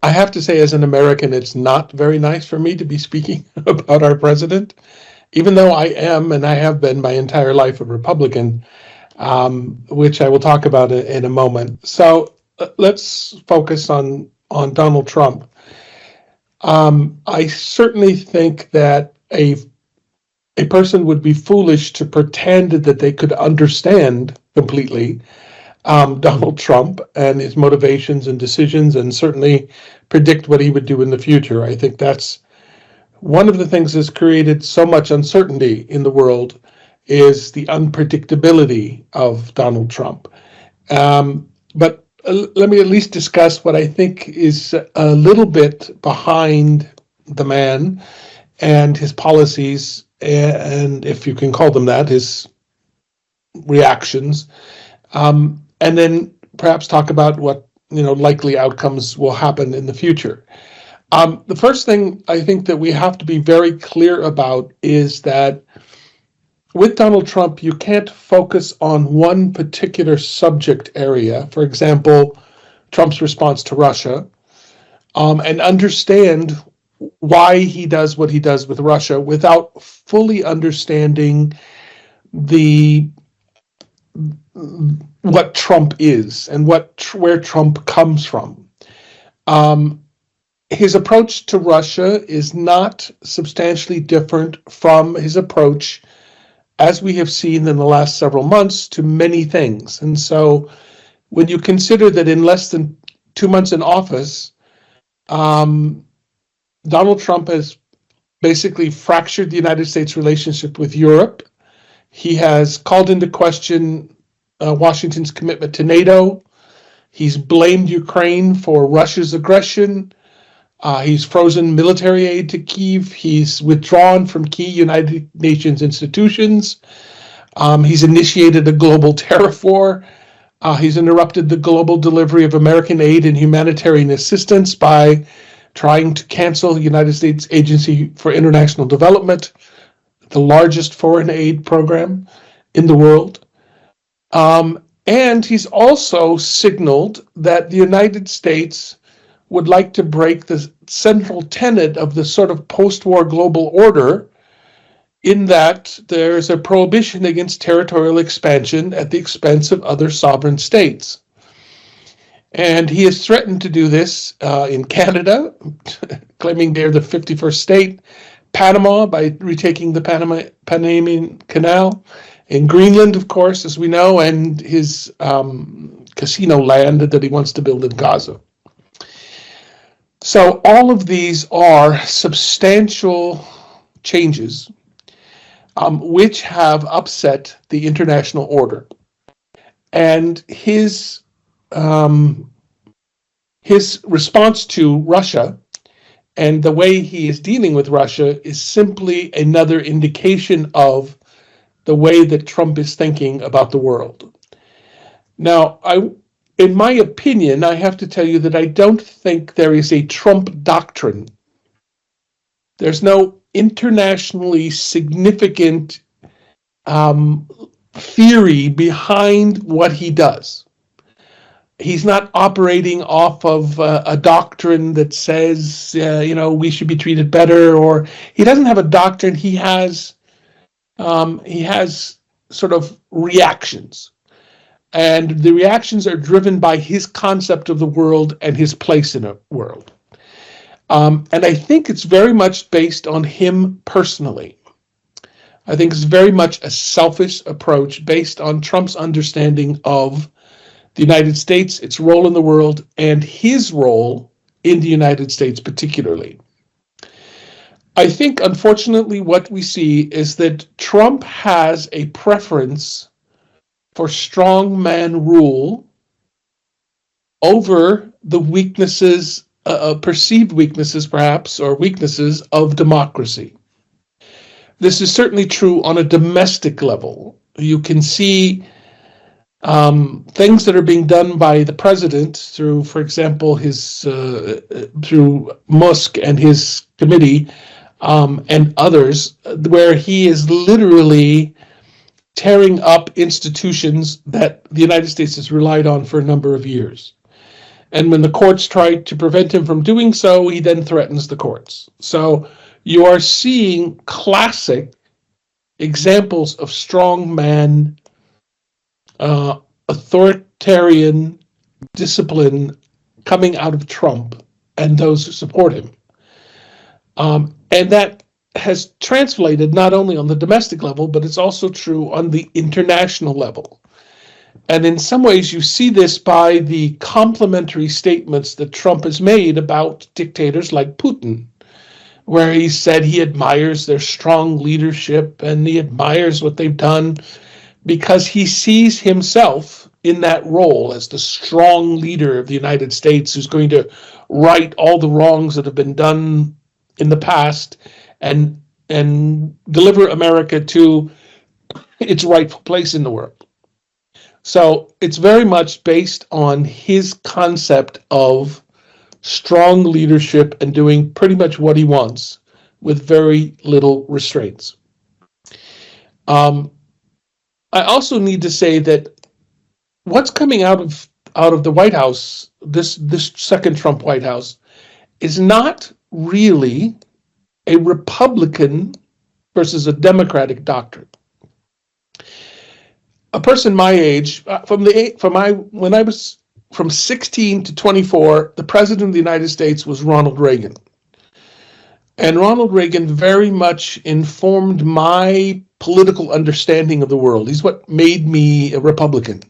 I have to say, as an American, it's not very nice for me to be speaking about our president, even though I am, and I have been my entire life, a Republican, which I will talk about in a moment. So let's focus on Donald Trump. I certainly think that a person would be foolish to pretend that they could understand completely Donald Trump and his motivations and decisions, and certainly predict what he would do in the future. I think that's one of the things that's created so much uncertainty in the world, is the unpredictability of Donald Trump. But let me at least discuss what I think is a little bit behind the man and his policies, and if you can call them that, his reactions. And then perhaps talk about what likely outcomes will happen in the future. The first thing I think that we have to be very clear about is that with Donald Trump, you can't focus on one particular subject area, for example, Trump's response to Russia, and understand why he does what he does with Russia without fully understanding what Trump is and where Trump comes from. His approach to Russia is not substantially different from his approach, as we have seen in the last several months, to many things. And so when you consider that in less than 2 months in office, Donald Trump has basically fractured the United States' relationship with Europe. He has called into question Washington's commitment to NATO. He's blamed Ukraine for Russia's aggression. He's frozen military aid to Kyiv. He's withdrawn from key United Nations institutions. He's initiated a global tariff war. He's interrupted the global delivery of American aid and humanitarian assistance by trying to cancel the United States Agency for International Development, the largest foreign aid program in the world. And he's also signaled that the United States would like to break the central tenet of the sort of post-war global order, in that there's a prohibition against territorial expansion at the expense of other sovereign states. And he has threatened to do this in Canada, claiming they're the 51st state, Panama by retaking the Panamanian Canal, in Greenland, of course, as we know, and his casino land that he wants to build in Gaza. So all of these are substantial changes which have upset the international order. And his response to Russia and the way he is dealing with Russia is simply another indication of the way that Trump is thinking about the world. Now, in my opinion, I have to tell you that I don't think there is a Trump doctrine. There's no internationally significant theory behind what he does. He's not operating off of a doctrine that says, we should be treated better, or he doesn't have a doctrine. He has sort of reactions, and the reactions are driven by his concept of the world and his place in the world. And I think it's very much based on him personally. I think it's very much a selfish approach based on Trump's understanding of the United States, its role in the world, and his role in the United States particularly. I think, unfortunately, what we see is that Trump has a preference for strongman rule over the weaknesses, perceived weaknesses perhaps, or weaknesses of democracy. This is certainly true on a domestic level. You can see things that are being done by the president through, for example, through Musk and his committee, and others, where he is literally tearing up institutions that the United States has relied on for a number of years. And when the courts try to prevent him from doing so, he then threatens the courts. So you are seeing classic examples of strongman, authoritarian discipline coming out of Trump and those who support him. And that has translated not only on the domestic level, but it's also true on the international level. And in some ways, you see this by the complimentary statements that Trump has made about dictators like Putin, where he said he admires their strong leadership and he admires what they've done because he sees himself in that role as the strong leader of the United States who's going to right all the wrongs that have been done in the past and deliver America to its rightful place in the world. So it's very much based on his concept of strong leadership and doing pretty much what he wants with very little restraints. I also need to say that what's coming out of the White House, this second Trump White House, is not really a Republican versus a Democratic doctrine. A person my age, when I was from 16 to 24, the president of the United States was Ronald Reagan. And Ronald Reagan very much informed my political understanding of the world. He's what made me a Republican,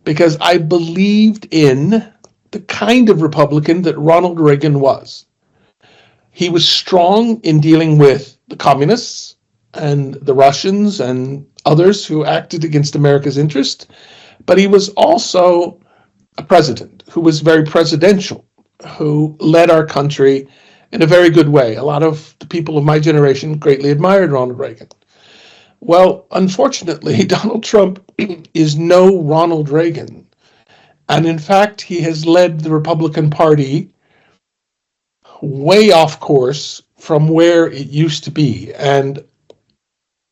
because I believed in the kind of Republican that Ronald Reagan was. He was strong in dealing with the communists and the Russians and others who acted against America's interest, but he was also a president who was very presidential, who led our country in a very good way. A lot of the people of my generation greatly admired Ronald Reagan. Well, unfortunately, Donald Trump is no Ronald Reagan. And in fact, he has led the Republican Party way off course from where it used to be. And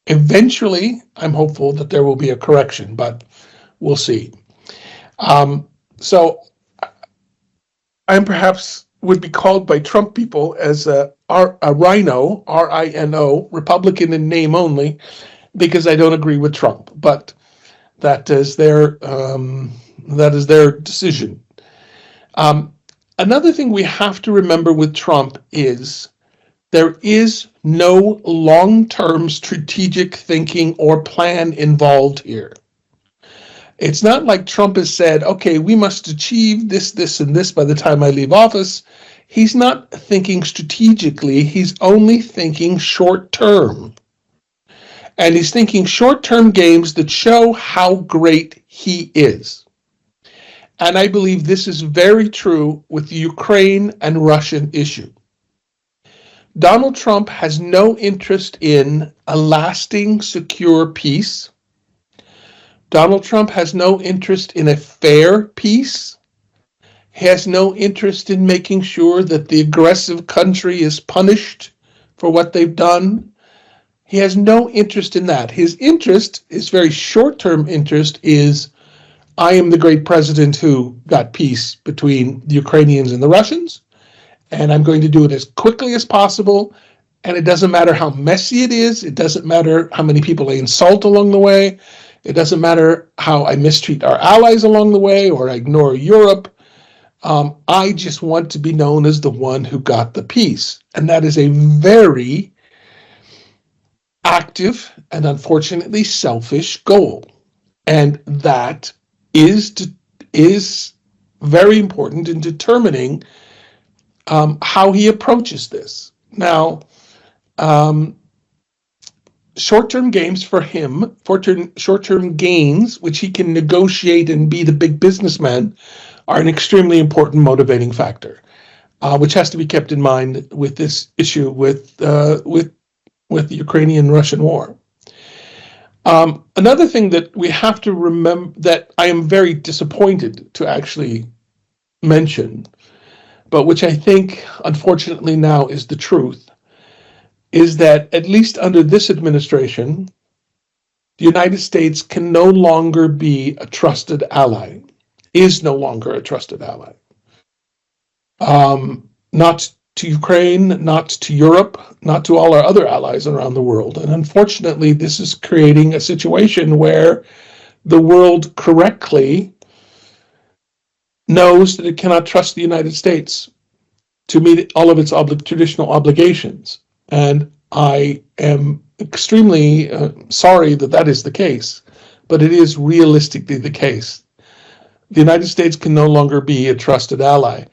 eventually, I'm hopeful that there will be a correction, but we'll see. So I'm perhaps would be called by Trump people as a rhino, R-I-N-O, Republican in name only, because I don't agree with Trump. But that is their decision. Another thing we have to remember with Trump is there is no long-term strategic thinking or plan involved here. It's not like Trump has said, okay, we must achieve this, this, and this by the time I leave office. He's not thinking strategically. He's only thinking short-term. And he's thinking short-term games that show how great he is. And I believe this is very true with the Ukraine and Russian issue. Donald Trump has no interest in a lasting, secure peace. Donald Trump has no interest in a fair peace. He has no interest in making sure that the aggressive country is punished for what they've done. He has no interest in that. His interest, his very short-term interest, is I am the great president who got peace between the Ukrainians and the Russians, and I'm going to do it as quickly as possible. And it doesn't matter how messy it is. It doesn't matter how many people I insult along the way. It doesn't matter how I mistreat our allies along the way or I ignore Europe. I just want to be known as the one who got the peace. And that is a very active and unfortunately selfish goal. And that is very important in determining how he approaches this. Now, short-term games for him, short-term gains, which he can negotiate and be the big businessman, are an extremely important motivating factor, which has to be kept in mind with this issue with the Ukrainian-Russian war. Another thing that we have to remember that I am very disappointed to actually mention, but which I think, unfortunately, now is the truth, is that at least under this administration, the United States can no longer be a trusted ally, is no longer a trusted ally. Not to Ukraine, not to Europe, not to all our other allies around the world. And unfortunately, this is creating a situation where the world correctly knows that it cannot trust the United States to meet all of its traditional obligations. And I am extremely sorry that that is the case, but it is realistically the case. The United States can no longer be a trusted ally.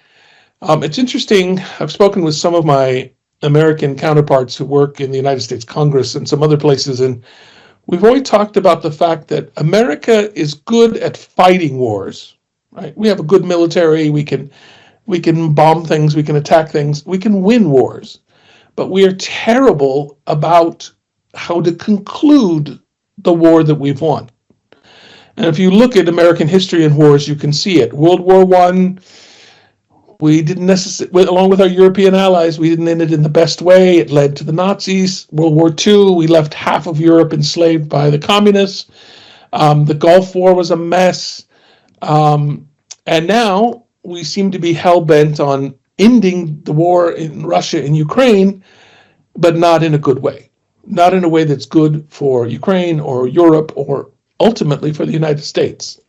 It's interesting, I've spoken with some of my American counterparts who work in the United States Congress and some other places, and we've always talked about the fact that America is good at fighting wars, right? We have a good military, we can bomb things, we can attack things, we can win wars, but we are terrible about how to conclude the war that we've won. And if you look at American history and wars, you can see it. World War I, we didn't necessarily, along with our European allies, we didn't end it in the best way. It led to the Nazis. World War II, we left half of Europe enslaved by the communists. The Gulf War was a mess. And now we seem to be hell-bent on ending the war in Russia and Ukraine, but not in a good way. Not in a way that's good for Ukraine or Europe or ultimately for the United States.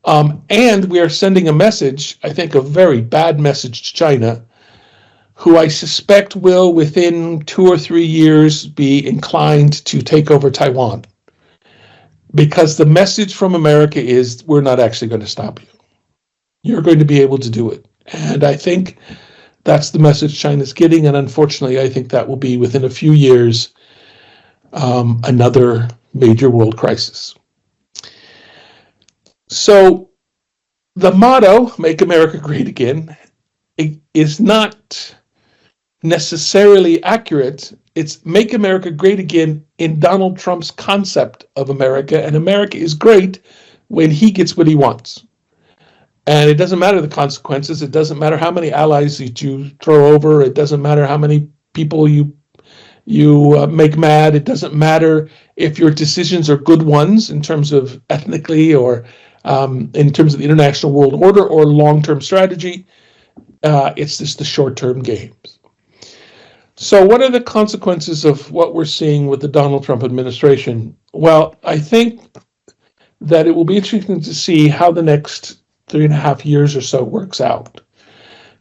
And we are sending a message, I think a very bad message to China, who I suspect will within 2 or 3 years be inclined to take over Taiwan. Because the message from America is, we're not actually going to stop you. You're going to be able to do it. And I think that's the message China's getting, and unfortunately I think that will be within a few years another major world crisis. So the motto, Make America Great Again, is not necessarily accurate. It's Make America Great Again in Donald Trump's concept of America, and America is great when he gets what he wants. And it doesn't matter the consequences. It doesn't matter how many allies that you throw over. It doesn't matter how many people you make mad. It doesn't matter if your decisions are good ones in terms of ethnically or in terms of the international world order or long-term strategy. It's just the short-term games. So what are the consequences of what we're seeing with the Donald Trump administration? Well, I think that it will be interesting to see how the next 3.5 years or so works out.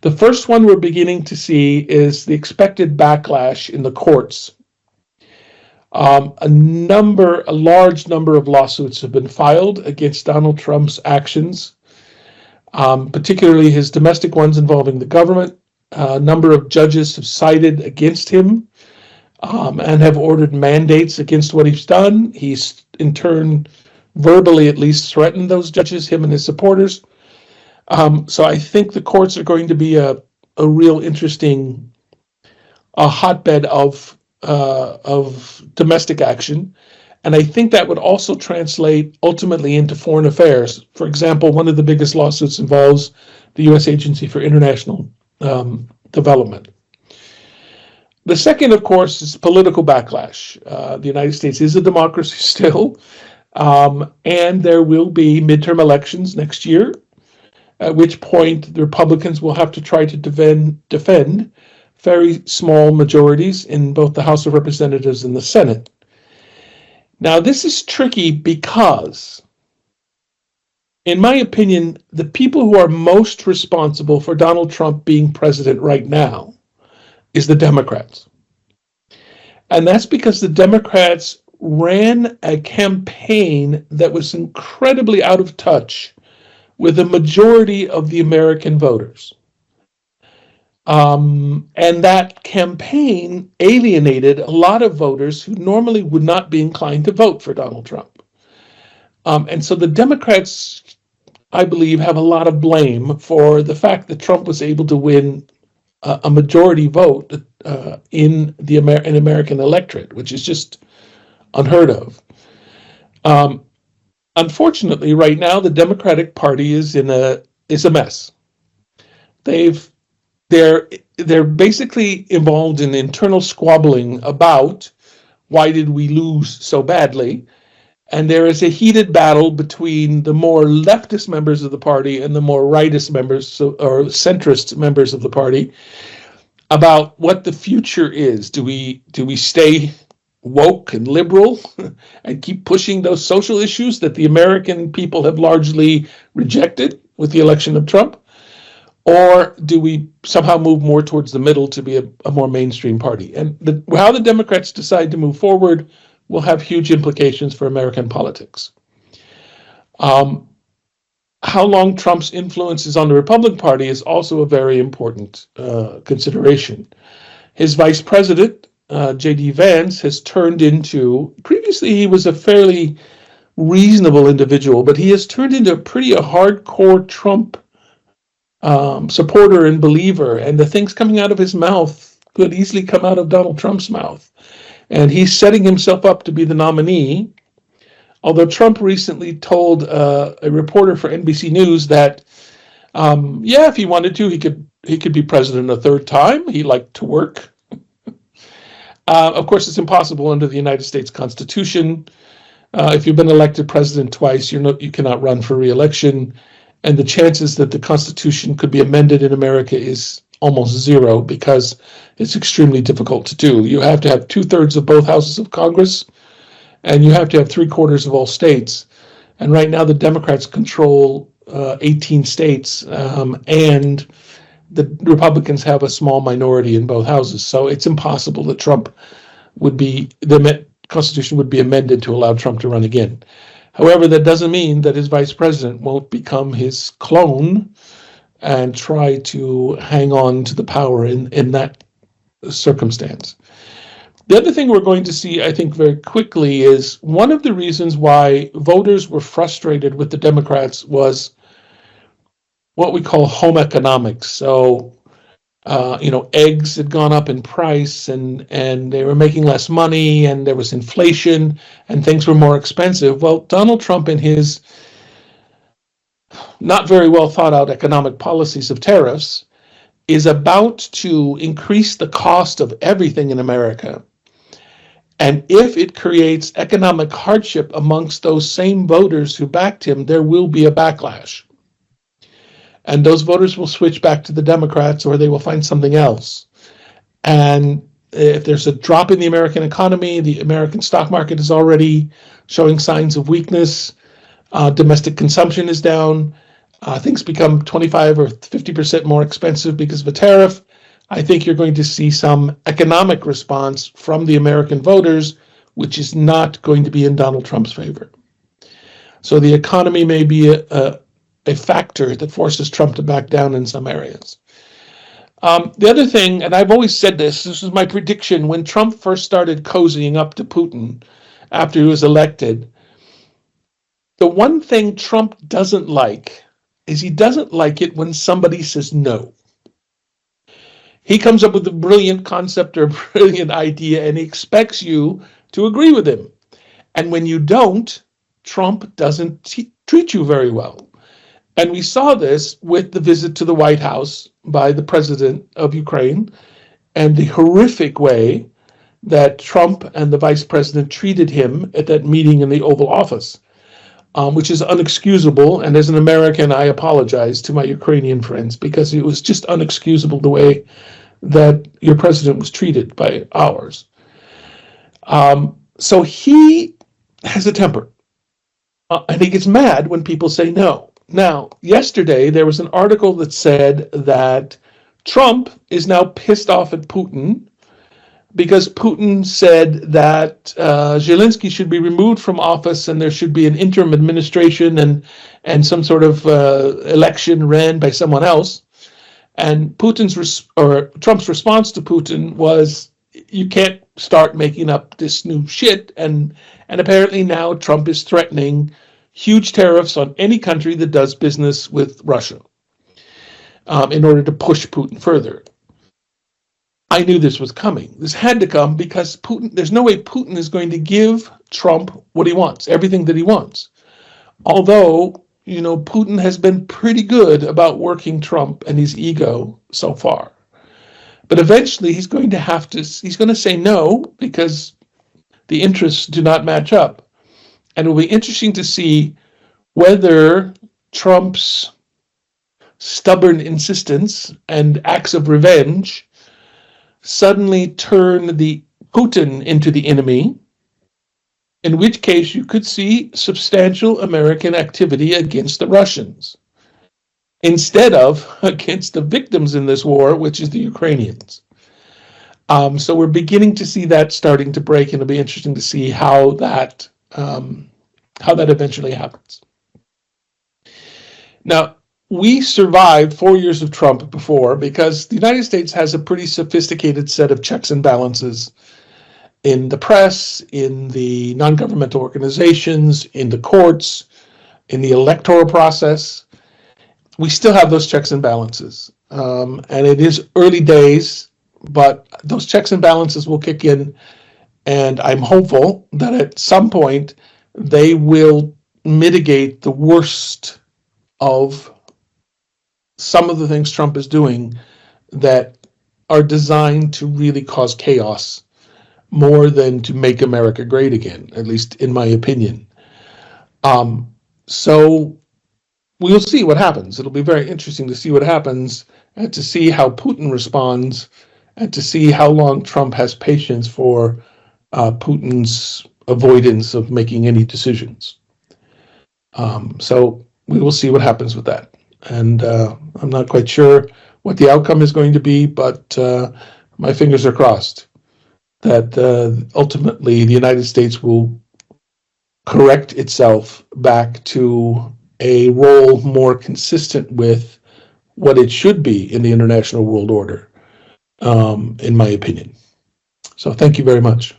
The first one we're beginning to see is the expected backlash in the courts. A large number of lawsuits have been filed against Donald Trump's actions, particularly his domestic ones involving the government. A number of judges have sided against him and have ordered mandates against what he's done. He's in turn verbally at least threatened those judges, him and his supporters. So I think the courts are going to be a real interesting hotbed of domestic action. And I think that would also translate ultimately into foreign affairs. For example, one of the biggest lawsuits involves the U.S. Agency for International Development. The second, of course, is political backlash. The United States is a democracy still, and there will be midterm elections next year, at which point the Republicans will have to try to defend very small majorities in both the House of Representatives and the Senate. Now, this is tricky because, in my opinion, the people who are most responsible for Donald Trump being president right now is the Democrats. And that's because the Democrats ran a campaign that was incredibly out of touch with a majority of the American voters. And that campaign alienated a lot of voters who normally would not be inclined to vote for Donald Trump. And so the Democrats, I believe, have a lot of blame for the fact that Trump was able to win a majority vote in the American electorate, which is just unheard of. Unfortunately, right now, the Democratic Party is a mess. They're basically involved in internal squabbling about why did we lose so badly, And there is a heated battle between the more leftist members of the party and the more rightist members, or centrist members of the party, about what the future is. Do we stay woke and liberal and keep pushing those social issues that the American people have largely rejected with the election of Trump? Or do we somehow move more towards the middle to be a more mainstream party? And how the Democrats decide to move forward will have huge implications for American politics. How long Trump's influence is on the Republican Party is also a very important consideration. His vice president, J.D. Vance, has turned into, previously he was a fairly reasonable individual, but he has turned into a hardcore Trump supporter and believer, and the things coming out of his mouth could easily come out of Donald Trump's mouth. And he's setting himself up to be the nominee, although Trump recently told a reporter for NBC News that, if he wanted to, he could be president a third time. He liked to work. Of course, it's impossible under the United States Constitution. If you've been elected president twice, you cannot run for re-election. And the chances that the Constitution could be amended in America is almost zero, because it's extremely difficult to do. You have to have 2/3 of both houses of Congress, and you have to have 3/4 of all states. And right now the Democrats control 18 states, and the Republicans have a small minority in both houses. So it's impossible that the Constitution would be amended to allow Trump to run again. However, that doesn't mean that his vice president won't become his clone and try to hang on to the power in that circumstance. The other thing we're going to see, I think, very quickly is one of the reasons why voters were frustrated with the Democrats was what we call home economics. So, eggs had gone up in price, and they were making less money, and there was inflation, and things were more expensive. Well, Donald Trump, in his not very well thought out economic policies of tariffs, is about to increase the cost of everything in America. And if it creates economic hardship amongst those same voters who backed him, there will be a backlash. And those voters will switch back to the Democrats, or they will find something else. And if there's a drop in the American economy, the American stock market is already showing signs of weakness. Domestic consumption is down. Things become 25 or 50% more expensive because of a tariff. I think you're going to see some economic response from the American voters, which is not going to be in Donald Trump's favor. So the economy may be a factor that forces Trump to back down in some areas. The other thing, and I've always said this is my prediction, when Trump first started cozying up to Putin after he was elected, the one thing Trump doesn't like is he doesn't like it when somebody says no. He comes up with a brilliant concept or a brilliant idea, and he expects you to agree with him. And when you don't, Trump doesn't treat you very well. And we saw this with the visit to the White House by the president of Ukraine, and the horrific way that Trump and the vice president treated him at that meeting in the Oval Office, which is unexcusable. And as an American, I apologize to my Ukrainian friends, because it was just unexcusable the way that your president was treated by ours. So he has a temper, and he gets mad when people say no. Now, yesterday, there was an article that said that Trump is now pissed off at Putin because Putin said that Zelensky should be removed from office and there should be an interim administration and some sort of election ran by someone else. And Trump's response to Putin was, you can't start making up this new shit. And apparently now Trump is threatening huge tariffs on any country that does business with Russia in order to push Putin further. I knew this was coming. This had to come because there's no way Putin is going to give Trump what he wants, everything that he wants. Although, Putin has been pretty good about working Trump and his ego so far. But eventually he's going to say no because the interests do not match up. And it will be interesting to see whether Trump's stubborn insistence and acts of revenge suddenly turn the Putin into the enemy, in which case you could see substantial American activity against the Russians, instead of against the victims in this war, which is the Ukrainians. So we're beginning to see that starting to break, and it'll be interesting to see how that eventually happens. Now, we survived 4 years of Trump before because the United States has a pretty sophisticated set of checks and balances in the press, in the non-governmental organizations, in the courts, in the electoral process. We still have those checks and balances. And it is early days, but those checks and balances will kick in. And I'm hopeful that at some point they will mitigate the worst of some of the things Trump is doing that are designed to really cause chaos more than to make America great again, at least in my opinion. So we'll see what happens. It'll be very interesting to see what happens and to see how Putin responds and to see how long Trump has patience for Putin's avoidance of making any decisions. So we will see what happens with that. And I'm not quite sure what the outcome is going to be, but my fingers are crossed that ultimately the United States will correct itself back to a role more consistent with what it should be in the international world order, in my opinion. So thank you very much.